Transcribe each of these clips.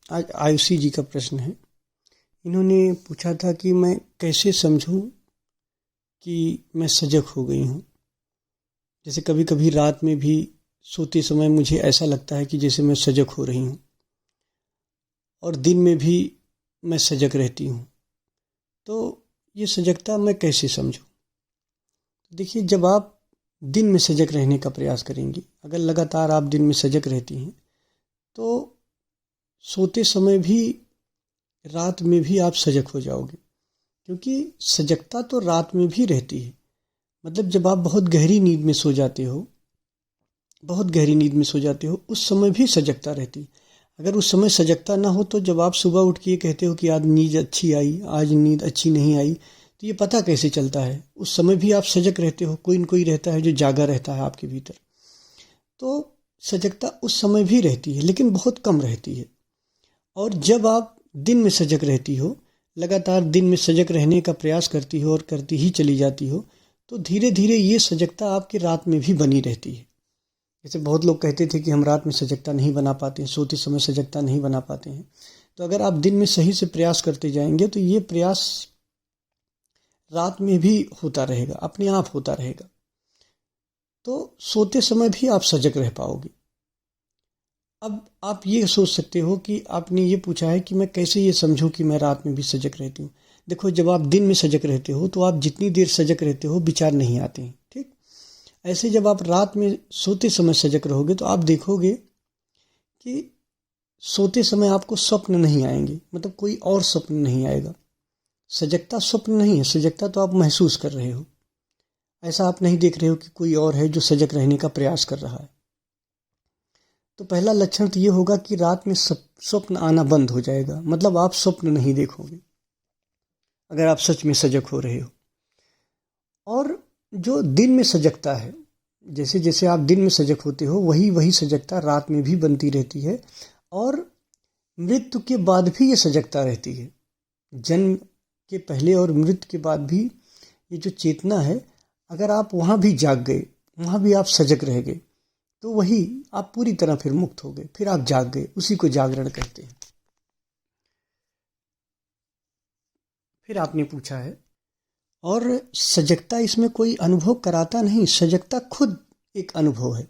आज आयुषी जी का प्रश्न है। इन्होंने पूछा था कि मैं कैसे समझूं कि मैं सजग हो गई हूँ। जैसे कभी कभी रात में भी सोते समय मुझे ऐसा लगता है कि जैसे मैं सजग हो रही हूँ, और दिन में भी मैं सजग रहती हूँ। तो ये सजगता मैं कैसे समझूं? देखिए, जब आप दिन में सजग रहने का प्रयास करेंगी, अगर लगातार आप दिन में सजग रहती हैं, तो सोते समय भी, रात में भी आप सजग हो जाओगे। क्योंकि सजगता तो रात में भी रहती है। मतलब जब आप बहुत गहरी नींद में सो जाते हो, उस समय भी सजगता रहती है। अगर उस समय सजगता ना हो तो जब आप सुबह उठ के ये कहते हो कि आज नींद अच्छी आई, आज नींद अच्छी नहीं आई, तो ये पता कैसे चलता है? उस समय भी आप सजग रहते हो, कोई न कोई रहता है जो जागा रहता है आपके भीतर। तो सजगता उस समय भी रहती है, लेकिन बहुत कम रहती है। और जब आप दिन में सजग रहती हो, लगातार दिन में सजग रहने का प्रयास करती हो और करती ही चली जाती हो, तो धीरे धीरे ये सजगता आपकी रात में भी बनी रहती है। जैसे बहुत लोग कहते थे कि हम रात में सजगता नहीं बना पाते हैं, सोते समय सजगता नहीं बना पाते हैं। तो अगर आप दिन में सही से प्रयास करते जाएंगे तो ये प्रयास रात में भी होता रहेगा, अपने आप होता रहेगा। तो सोते समय भी आप सजग रह पाओगे। अब आप ये सोच सकते हो कि आपने ये पूछा है कि मैं कैसे ये समझूं कि मैं रात में भी सजग रहती हूँ। देखो, जब आप दिन में सजग रहते हो तो आप जितनी देर सजग रहते हो विचार नहीं आते हैं, ठीक? ऐसे जब आप रात में सोते समय सजग रहोगे तो आप देखोगे कि सोते समय आपको स्वप्न नहीं आएंगे, मतलब कोई और स्वप्न नहीं आएगा। सजगता स्वप्न नहीं है, सजगता तो आप महसूस कर रहे हो। ऐसा आप नहीं देख रहे हो कि कोई और है जो सजग रहने का प्रयास कर रहा है। तो पहला लक्षण तो ये होगा कि रात में स्वप्न आना बंद हो जाएगा, मतलब आप स्वप्न नहीं देखोगे अगर आप सच में सजग हो रहे हो। और जो दिन में सजगता है, जैसे जैसे आप दिन में सजग होते हो वही वही सजगता रात में भी बनती रहती है। और मृत्यु के बाद भी ये सजगता रहती है। जन्म के पहले और मृत्यु के बाद भी ये जो चेतना है, अगर आप वहाँ भी जाग गए, वहाँ भी आप सजग रह गए, तो वही आप पूरी तरह फिर मुक्त हो गए, फिर आप जाग गए। उसी को जागरण कहते हैं। फिर आपने पूछा है, और सजगता इसमें कोई अनुभव कराता नहीं, सजगता खुद एक अनुभव है।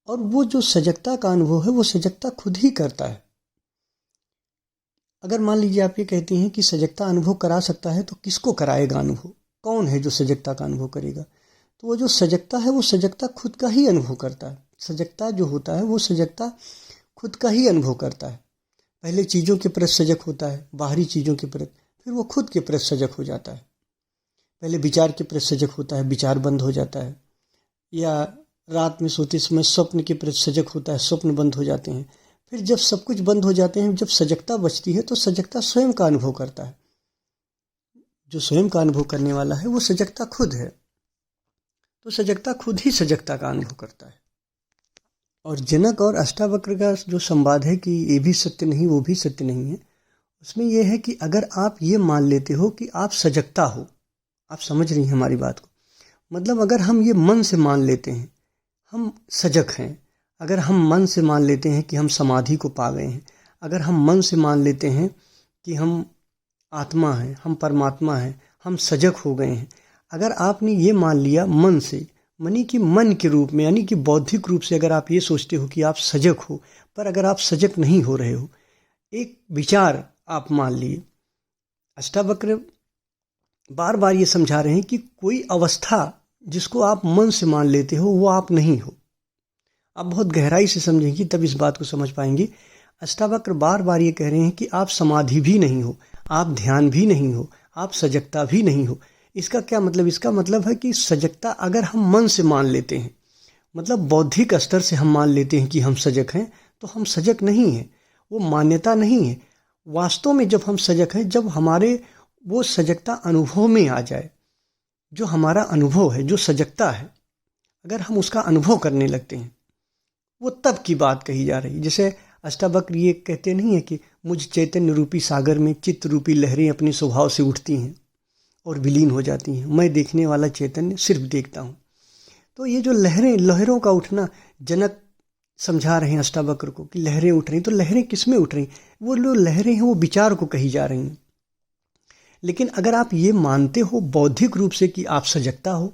और वो जो सजगता का अनुभव है वो सजगता खुद ही करता है। अगर मान लीजिए आप ये कहते हैं कि सजगता अनुभव करा सकता है, तो किसको कराएगा अनुभव? कौन है जो सजगता का अनुभव करेगा? तो वो जो सजगता है वो सजगता खुद का ही अनुभव करता है। सजगता जो होता है वो सजगता खुद का ही अनुभव करता है। पहले चीज़ों के प्रति सजग होता है, बाहरी चीज़ों के प्रति, फिर वो खुद के प्रति सजग हो जाता है। पहले विचार के प्रति सजग होता है, विचार बंद हो जाता है। या रात में सोते समय स्वप्न के प्रति सजग होता है, स्वप्न बंद हो जाते हैं। फिर जब सब कुछ बंद हो जाते हैं, जब सजगता बचती है, तो सजगता स्वयं का अनुभव करता है। जो स्वयं का अनुभव करने वाला है वो सजगता खुद है। तो सजगता खुद ही सजगता का अनुभव करता है। और जनक और अष्टावक्र का जो संवाद है कि ये भी सत्य नहीं वो भी सत्य नहीं है, उसमें यह है कि अगर आप ये मान लेते हो कि आप सजगता हो, आप समझ रही हैं हमारी बात को, मतलब अगर हम ये मन से मान लेते हैं हम सजग हैं, अगर हम मन से मान लेते हैं कि हम समाधि को पा गए हैं, अगर हम मन से मान लेते हैं कि हम आत्मा हैं, हम परमात्मा हैं, हम सजग हो गए हैं, अगर आपने ये मान लिया मन से, मनी कि मन के रूप में, यानी कि बौद्धिक रूप से अगर आप ये सोचते हो कि आप सजग हो, पर अगर आप सजग नहीं हो रहे हो, एक विचार आप मान लिए। अष्टावक्र बार बार ये समझा रहे हैं कि कोई अवस्था जिसको आप मन से मान लेते हो वो आप नहीं हो। आप बहुत गहराई से समझेंगी तब इस बात को समझ पाएंगे। अष्टावक्र बार बार ये कह रहे हैं कि आप समाधि भी नहीं हो, आप ध्यान भी नहीं हो, आप सजगता भी नहीं हो। इसका क्या मतलब? इसका मतलब है कि सजगता अगर हम मन से मान लेते हैं, मतलब बौद्धिक स्तर से हम मान लेते हैं कि हम सजग हैं, तो हम सजग नहीं हैं, वो मान्यता नहीं है। वास्तव में जब हम सजग हैं, जब हमारे वो सजगता अनुभव में आ जाए, जो हमारा अनुभव है, जो सजगता है, अगर हम उसका अनुभव करने लगते हैं, वो तब की बात कही जा रही है। जैसे अष्टावक्र ये कहते नहीं है कि मुझ चैतन्य रूपी सागर में चित्त रूपी लहरें अपने स्वभाव से उठती हैं और विलीन हो जाती हैं, मैं देखने वाला चैतन्य सिर्फ देखता हूँ। तो ये जो लहरों का उठना, जनक समझा रहे हैं अष्टावक्र को कि लहरें उठ रही, तो लहरें किस में उठ रही? वो जो लहरें हैं वो विचार को कही जा रही हैं। लेकिन अगर आप ये मानते हो बौद्धिक रूप से कि आप सजगता हो,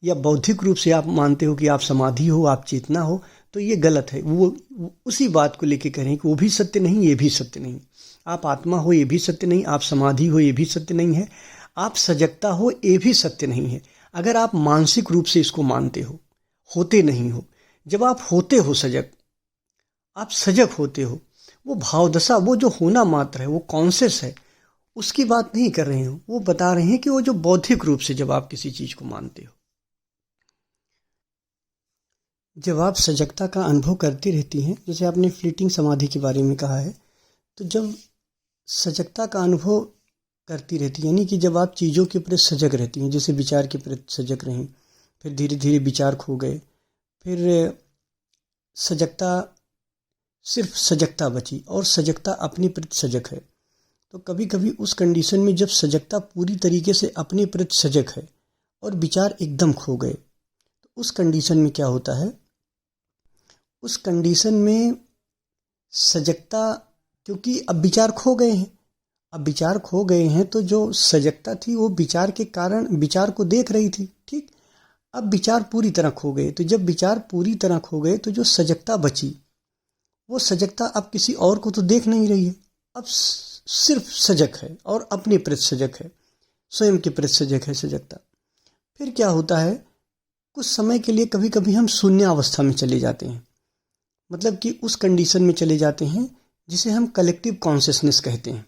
या बौद्धिक रूप से आप मानते हो कि आप समाधि हो, आप चेतना हो, तो ये गलत है। वो उसी बात को लेके कह रहे हैं कि वो भी सत्य नहीं, ये भी सत्य नहीं। आप आत्मा हो, ये भी सत्य नहीं। आप समाधि हो, ये भी सत्य नहीं है। आप सजगता हो, ये भी सत्य नहीं है। अगर आप मानसिक रूप से इसको मानते हो, होते नहीं हो। जब आप होते हो सजग, आप सजग होते हो, वो भावदशा, वो जो होना मात्र है, वो कॉन्शियस है, उसकी बात नहीं कर रहे हो। वो बता रहे हैं कि वो जो बौद्धिक रूप से जब आप किसी चीज को मानते हो, जब आप सजगता का अनुभव करती रहती हैं, जैसे आपने फ्लीटिंग समाधि के बारे में कहा है, तो जब सजगता का अनुभव करती रहती है, यानी कि जब आप चीज़ों के प्रति सजग रहती हैं, जैसे विचार के प्रति सजग रहें, फिर धीरे धीरे विचार खो गए, फिर सजगता, सिर्फ सजगता बची और सजगता अपने प्रति सजग है। तो कभी कभी उस कंडीशन में जब सजगता पूरी तरीके से अपने प्रति सजग है और विचार एकदम खो गए, तो उस कंडीशन में क्या होता है? उस कंडीशन में सजगता, क्योंकि अब विचार खो गए हैं, अब विचार खो गए हैं, तो जो सजगता थी वो विचार के कारण विचार को देख रही थी, ठीक। अब विचार पूरी तरह खो गए, तो जब विचार पूरी तरह खो गए तो जो सजगता बची, वो सजगता अब किसी और को तो देख नहीं रही है, अब सिर्फ सजग है और अपने प्रति सजग है, स्वयं के प्रति सजग है सजगता। फिर क्या होता है? कुछ समय के लिए कभी कभी हम शून्य अवस्था में चले जाते हैं, मतलब कि उस कंडीशन में चले जाते हैं जिसे हम कलेक्टिव कॉन्शियसनेस कहते हैं।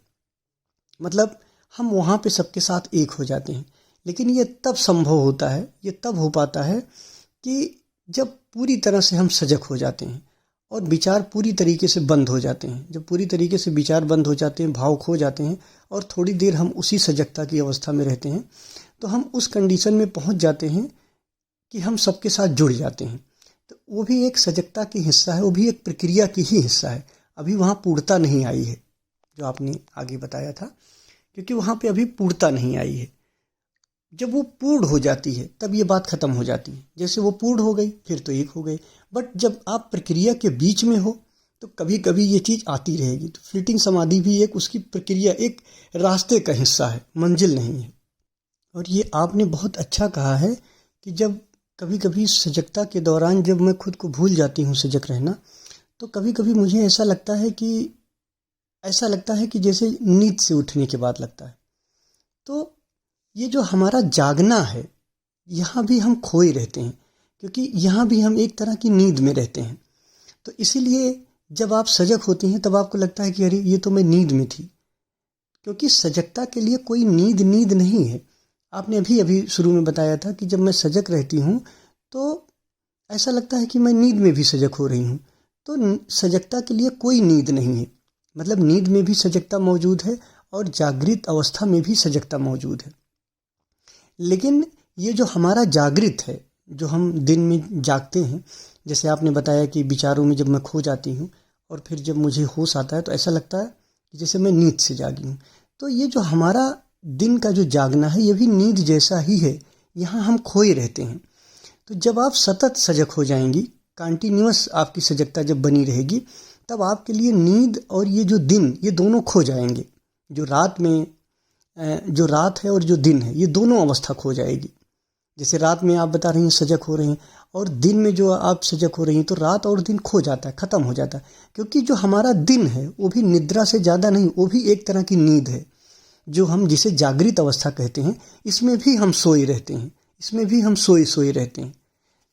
मतलब हम वहाँ पे सबके साथ एक हो जाते हैं। लेकिन ये तब संभव होता है, ये तब हो पाता है कि जब पूरी तरह से हम सजग हो जाते हैं और विचार पूरी तरीके से बंद हो जाते हैं। जब पूरी तरीके से विचार बंद हो जाते हैं, भाव खो जाते हैं और थोड़ी देर हम उसी सजगता की अवस्था में रहते हैं, तो हम उस कंडीशन में पहुँच जाते हैं कि हम सबके साथ जुड़ जाते हैं। तो वो भी एक सजगता की हिस्सा है, वो भी एक प्रक्रिया की ही हिस्सा है। अभी वहाँ पूर्णता नहीं आई है, जो आपने आगे बताया था, क्योंकि वहाँ पे अभी पूर्णता नहीं आई है। जब वो पूर्ण हो जाती है तब ये बात खत्म हो जाती है। जैसे वो पूर्ण हो गई फिर तो एक हो गई। बट जब आप प्रक्रिया के बीच में हो तो कभी कभी ये चीज़ आती रहेगी। तो फ्लीटिंग समाधि भी एक उसकी प्रक्रिया, एक रास्ते का हिस्सा है, मंजिल नहीं है। और ये आपने बहुत अच्छा कहा है कि जब कभी कभी सजगता के दौरान जब मैं खुद को भूल जाती हूँ सजग रहना, तो कभी कभी मुझे ऐसा लगता है कि जैसे नींद से उठने के बाद लगता है। तो ये जो हमारा जागना है, यहाँ भी हम खोए रहते हैं, क्योंकि यहाँ भी हम एक तरह की नींद में रहते हैं। तो इसीलिए जब आप सजग होती हैं तब आपको लगता है कि अरे ये तो मैं नींद में थी, क्योंकि सजगता के लिए कोई नींद नहीं है। आपने अभी शुरू में बताया था कि जब मैं सजग रहती हूँ तो ऐसा लगता है कि मैं नींद में भी सजग हो रही हूँ। तो सजगता के लिए कोई नींद नहीं है, मतलब नींद में भी सजगता मौजूद है और जागृत अवस्था में भी सजगता मौजूद है। लेकिन ये जो हमारा जागृत है, जो हम दिन में जागते हैं, जैसे आपने बताया कि विचारों में जब मैं खो जाती हूँ और फिर जब मुझे होश आता है तो ऐसा लगता है कि जैसे मैं नींद से जागी हूँ। तो ये जो हमारा दिन का जो जागना है, ये भी नींद जैसा ही है, यहाँ हम खोए रहते हैं। तो जब आप सतत सजग हो जाएंगी, कंटिन्यूअस आपकी सजगता जब बनी रहेगी, तब आपके लिए नींद और ये जो दिन, ये दोनों खो जाएंगे। जो रात है और जो दिन है, ये दोनों अवस्था खो जाएगी। जैसे रात में आप बता रही हैं सजग हो रही हैं, और दिन में जो आप सजग हो रही हैं, तो रात और दिन खो जाता है, खत्म हो जाता है। क्योंकि जो हमारा दिन है वो भी निद्रा से ज़्यादा नहीं, वो भी एक तरह की नींद है, जो हम जिसे जागृत अवस्था कहते हैं। इसमें भी हम सोए रहते हैं, इसमें भी हम सोए रहते हैं।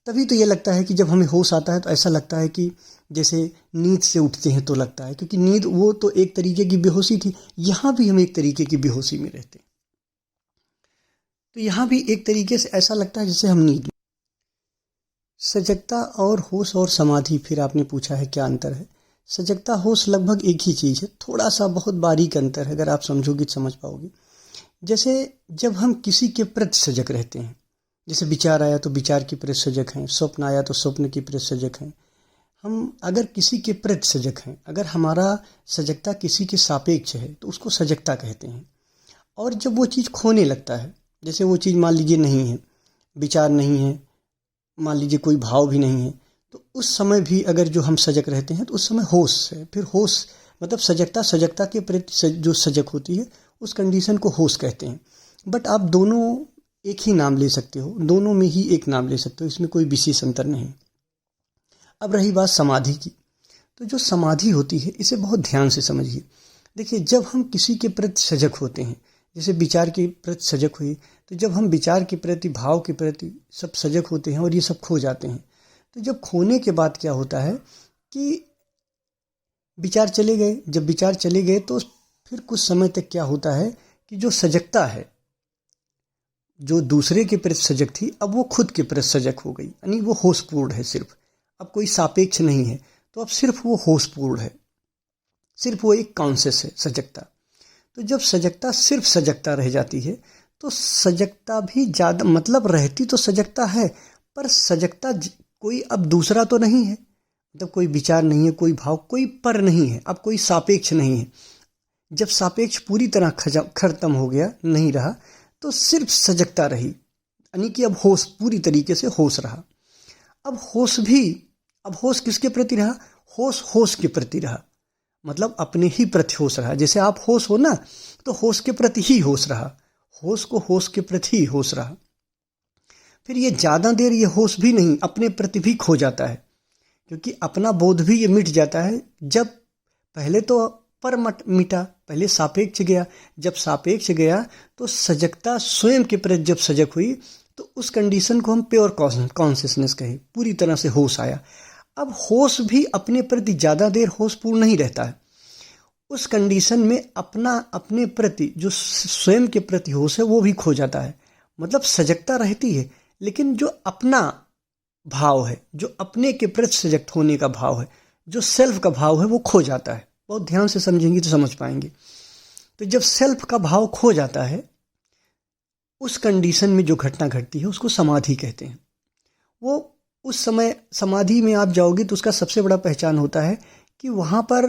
तभी तो ये लगता है कि जब हमें होश आता है तो ऐसा लगता है कि जैसे नींद से उठते हैं तो लगता है, क्योंकि नींद वो तो एक तरीके की बेहोशी थी, यहाँ भी हम एक तरीके की बेहोशी में रहते हैं। तो यहाँ भी एक तरीके से ऐसा लगता है जैसे हम नींद। सजगता और होश और समाधि, फिर आपने पूछा है क्या अंतर है। सजगता होश लगभग एक ही चीज़ है, थोड़ा सा बहुत बारीक अंतर है, अगर आप समझोगी तो समझ पाओगी। जैसे जब हम किसी के प्रति सजग रहते हैं, जैसे विचार आया तो विचार की प्रति सजग हैं, स्वप्न आया तो स्वप्न की प्रति सजग हैं। हम अगर किसी के प्रति सजग हैं, अगर हमारा सजगता किसी के सापेक्ष है तो उसको सजगता कहते हैं। और जब वो चीज़ खोने लगता है, जैसे वो चीज़ मान लीजिए नहीं है, विचार नहीं है, मान लीजिए कोई भाव भी नहीं है, तो उस समय भी अगर जो हम सजग रहते हैं तो उस समय होश है। फिर होश मतलब सजगता के प्रति जो सजग होती है उस कंडीशन को होश कहते हैं। बट आप दोनों एक ही नाम ले सकते हो, दोनों में ही एक नाम ले सकते हो, इसमें कोई विशेष अंतर नहीं। अब रही बात समाधि की, तो जो समाधि होती है इसे बहुत ध्यान से समझिए। देखिए, जब हम किसी के प्रति सजग होते हैं, जैसे विचार के प्रति सजग हुई, तो जब हम विचार के प्रति, भाव के प्रति सब सजग होते हैं और ये सब खो जाते हैं, तो जब खोने के बाद क्या होता है कि विचार चले गए। जब विचार चले गए तो फिर कुछ समय तक क्या होता है कि जो सजगता है, जो दूसरे के प्रति सजग थी, अब वो खुद के प्रति सजग हो गई, यानी वो होशपूर्ण है सिर्फ। अब कोई सापेक्ष नहीं है, तो अब सिर्फ वो होशपूर्ण है, सिर्फ वो एक कॉन्शियस है, सजगता। तो जब सजगता सिर्फ सजगता रह जाती है तो सजगता भी ज़्यादा मतलब रहती तो सजगता है, पर सजगता कोई अब दूसरा तो नहीं है, मतलब कोई विचार नहीं है, कोई भाव, कोई पर नहीं है, अब कोई सापेक्ष नहीं है। जब सापेक्ष पूरी तरह खत्म हो गया, नहीं रहा, तो सिर्फ सजगता रही, यानी कि अब होश पूरी तरीके से होश रहा। अब होश किसके प्रति रहा? होश के प्रति रहा, मतलब अपने ही प्रति होश रहा। जैसे आप होश हो ना, तो होश के प्रति ही होश रहा, होश को होश के प्रति ही होश रहा। फिर ये ज़्यादा देर ये होश भी नहीं, अपने प्रति भी खो जाता है, क्योंकि अपना बोध भी ये मिट जाता है। जब पहले तो पर मिटा, पहले सापेक्ष गया, जब सापेक्ष गया तो सजगता स्वयं के प्रति जब सजग हुई तो उस कंडीशन को हम प्योर कॉन्शियसनेस कहे, पूरी तरह से होश आया। अब होश भी अपने प्रति ज़्यादा देर होशपूर्ण नहीं रहता है, उस कंडीशन में अपने प्रति जो स्वयं के प्रति होश है वो भी खो जाता है। मतलब सजगता रहती है, लेकिन जो अपना भाव है, जो अपने के प्रति सजग होने का भाव है, जो सेल्फ का भाव है, वो खो जाता है। बहुत ध्यान से समझेंगे तो समझ पाएंगे। तो जब सेल्फ का भाव खो जाता है, उस कंडीशन में जो घटना घटती है उसको समाधि कहते हैं। वो उस समय समाधि में आप जाओगे तो उसका सबसे बड़ा पहचान होता है कि वहाँ पर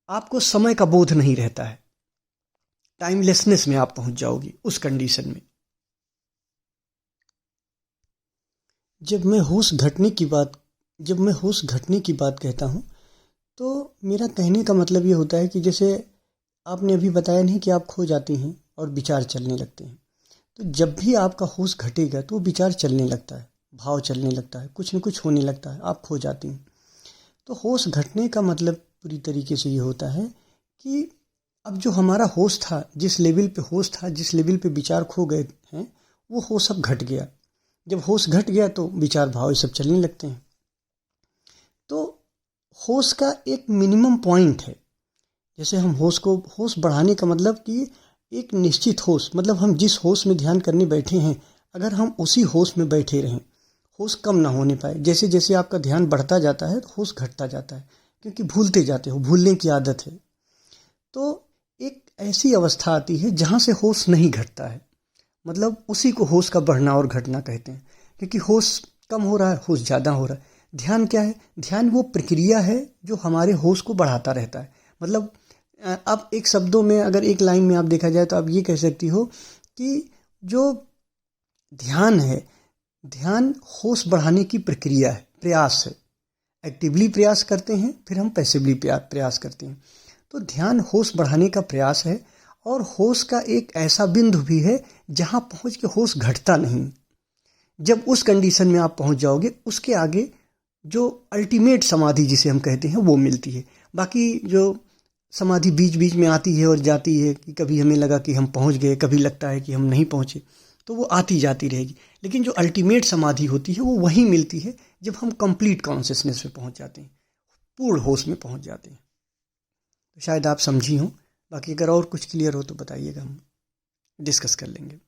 आपको समय का बोध नहीं रहता है, टाइमलेसनेस में आप पहुँच जाओगी उस कंडीशन में। जब मैं होश घटने की बात कहता हूँ तो मेरा कहने का मतलब ये होता है कि जैसे आपने अभी बताया नहीं कि आप खो जाती हैं और विचार चलने लगते हैं, तो जब भी आपका होश घटेगा तो विचार चलने लगता है, भाव चलने लगता है, कुछ न कुछ होने लगता है, आप खो जाती हैं। तो होश घटने का मतलब पूरी तरीके से ये होता है कि अब जो हमारा होश था, जिस लेवल पे होश था, जिस लेवल पे विचार खो गए हैं, वो होश अब घट गया। जब होश घट गया तो विचार भाव ये सब चलने लगते हैं। तो होश का एक मिनिमम पॉइंट है। जैसे हम होश बढ़ाने का मतलब कि एक निश्चित होश, मतलब हम जिस होश में ध्यान करने बैठे हैं, अगर हम उसी होश में बैठे रहें, होश कम ना होने पाए। जैसे जैसे आपका ध्यान बढ़ता जाता है तो होश घटता जाता है, क्योंकि भूलते जाते हो, भूलने की आदत है। तो एक ऐसी अवस्था आती है जहाँ से होश नहीं घटता है, मतलब उसी को होश का बढ़ना और घटना कहते हैं। क्योंकि होश कम हो रहा है, होश ज़्यादा हो रहा है। ध्यान क्या है? ध्यान वो प्रक्रिया है जो हमारे होश को बढ़ाता रहता है। मतलब अब एक शब्दों में, अगर एक लाइन में आप देखा जाए तो आप ये कह सकती हो कि जो ध्यान है, ध्यान होश बढ़ाने की प्रक्रिया है, प्रयास है। एक्टिवली प्रयास करते हैं, फिर हम पैसिवली प्रयास करते हैं। तो ध्यान होश बढ़ाने का प्रयास है, और होश का एक ऐसा बिंदु भी है जहाँ पहुँच के होश घटता नहीं। जब उस कंडीशन में आप पहुँच जाओगे, उसके आगे जो अल्टीमेट समाधि जिसे हम कहते हैं वो मिलती है। बाकी जो समाधि बीच बीच में आती है और जाती है, कि कभी हमें लगा कि हम पहुँच गए, कभी लगता है कि हम नहीं पहुँचे, तो वो आती जाती रहेगी। लेकिन जो अल्टीमेट समाधि होती है वो वहीं मिलती है जब हम कंप्लीट कॉन्शियसनेस में पहुँच जाते हैं, पूर्ण होश में पहुँच जाते हैं। तो शायद आप समझी हो। बाकी अगर और कुछ क्लियर हो तो बताइएगा, हम डिस्कस कर लेंगे।